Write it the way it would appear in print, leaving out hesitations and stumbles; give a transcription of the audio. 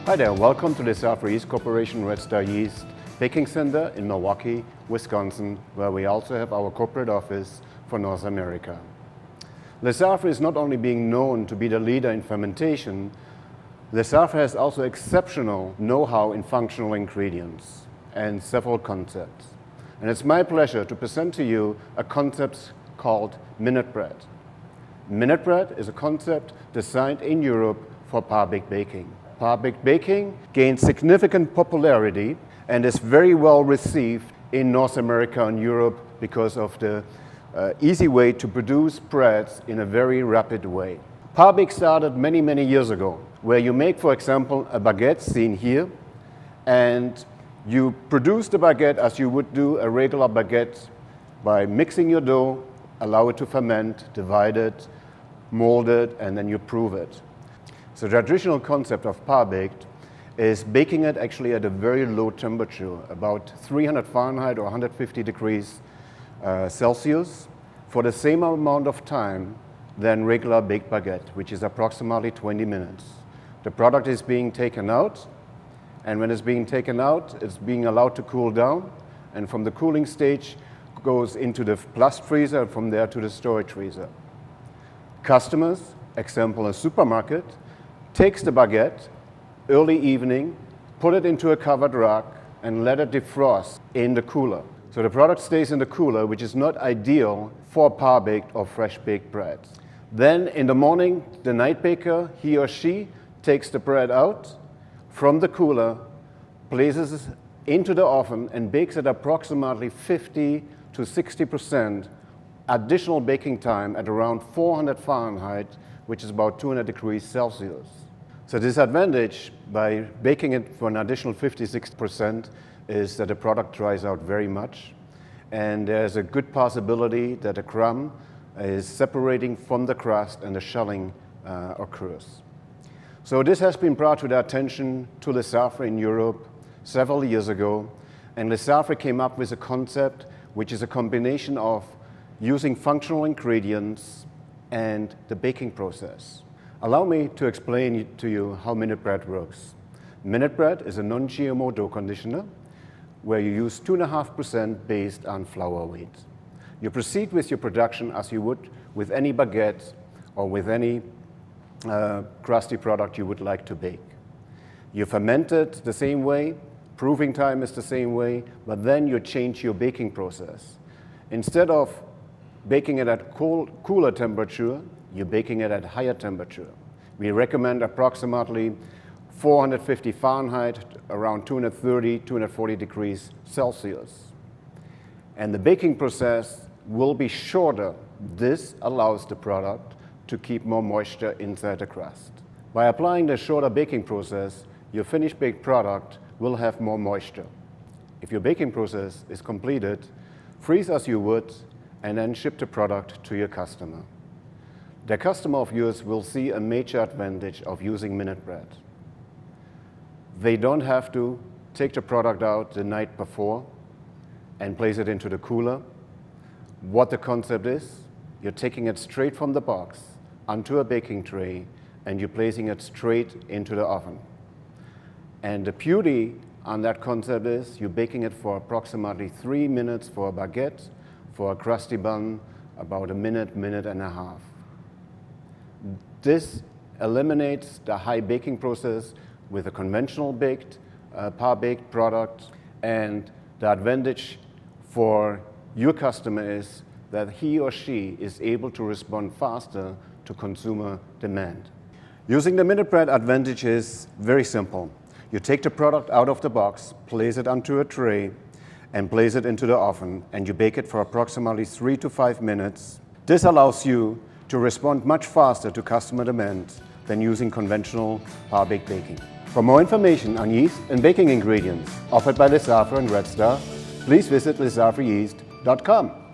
Hi there, welcome to Lesaffre Yeast Corporation Red Star Yeast Baking Center in Milwaukee, Wisconsin, where we also have our corporate office for North America. Lesaffre is not only being known to be the leader in fermentation, Lesaffre has also exceptional know-how in functional ingredients and several concepts. And it's my pleasure to present to you a concept called minute bread. Minute bread is a concept designed in Europe for par-baked baking. Par-baked baking gained significant popularity and is very well received in North America and Europe because of the easy way to produce breads in a very rapid way. Par-bake started many years ago, where you make, for example, a baguette seen here, and you produce the baguette as you would do a regular baguette by mixing your dough, allow it to ferment, divide it, mold it, and then you prove it. So the traditional concept of par-baked is baking it actually at a very low temperature, about 300 Fahrenheit or 150 degrees Celsius, for the same amount of time than regular baked baguette, which is approximately 20 minutes. The product is being taken out, and when it's being taken out, it's being allowed to cool down, and from the cooling stage goes into the blast freezer, and from there to the storage freezer. Customers, example a supermarket, takes the baguette early evening, put it into a covered rack, and let it defrost in the cooler. So the product stays in the cooler, which is not ideal for par-baked or fresh-baked breads. Then in the morning, the night baker, he or she, takes the bread out from the cooler, places it into the oven, and bakes it approximately 50 to 60% additional baking time at around 400 Fahrenheit, which is about 200 degrees Celsius. So the disadvantage by baking it for an additional 56% is that the product dries out very much, and there's a good possibility that a crumb is separating from the crust and the shelling occurs. So this has been brought to the attention to Lesaffre in Europe several years ago, and Lesaffre came up with a concept which is a combination of using functional ingredients and the baking process. Allow me to explain to you how minute bread works. Minute bread is a non-GMO dough conditioner where you use 2.5% based on flour weight. You proceed with your production as you would with any baguette or with any crusty product you would like to bake. You ferment it the same way, proving time is the same way, but then you change your baking process. Instead of baking it at cooler temperature, you're baking it at higher temperature. We recommend approximately 450 Fahrenheit, around 230, 240 degrees Celsius. And the baking process will be shorter. This allows the product to keep more moisture inside the crust. By applying the shorter baking process, your finished baked product will have more moisture. If your baking process is completed, freeze as you would, and then ship the product to your customer. The customer of yours will see a major advantage of using minute bread. They don't have to take the product out the night before and place it into the cooler. What the concept is, you're taking it straight from the box onto a baking tray and you're placing it straight into the oven. And the beauty on that concept is you're baking it for approximately 3 minutes for a baguette, for a crusty bun, about a minute and a half. This eliminates the high baking process with a conventional baked, par-baked product, and the advantage for your customer is that he or she is able to respond faster to consumer demand. Using the minute bread advantage is very simple. You take the product out of the box, place it onto a tray, and place it into the oven, and you bake it for approximately 3 to 5 minutes. This allows you to respond much faster to customer demand than using conventional par-baked baking. For more information on yeast and baking ingredients offered by Lesaffre and Red Star, please visit lesaffreyeast.com.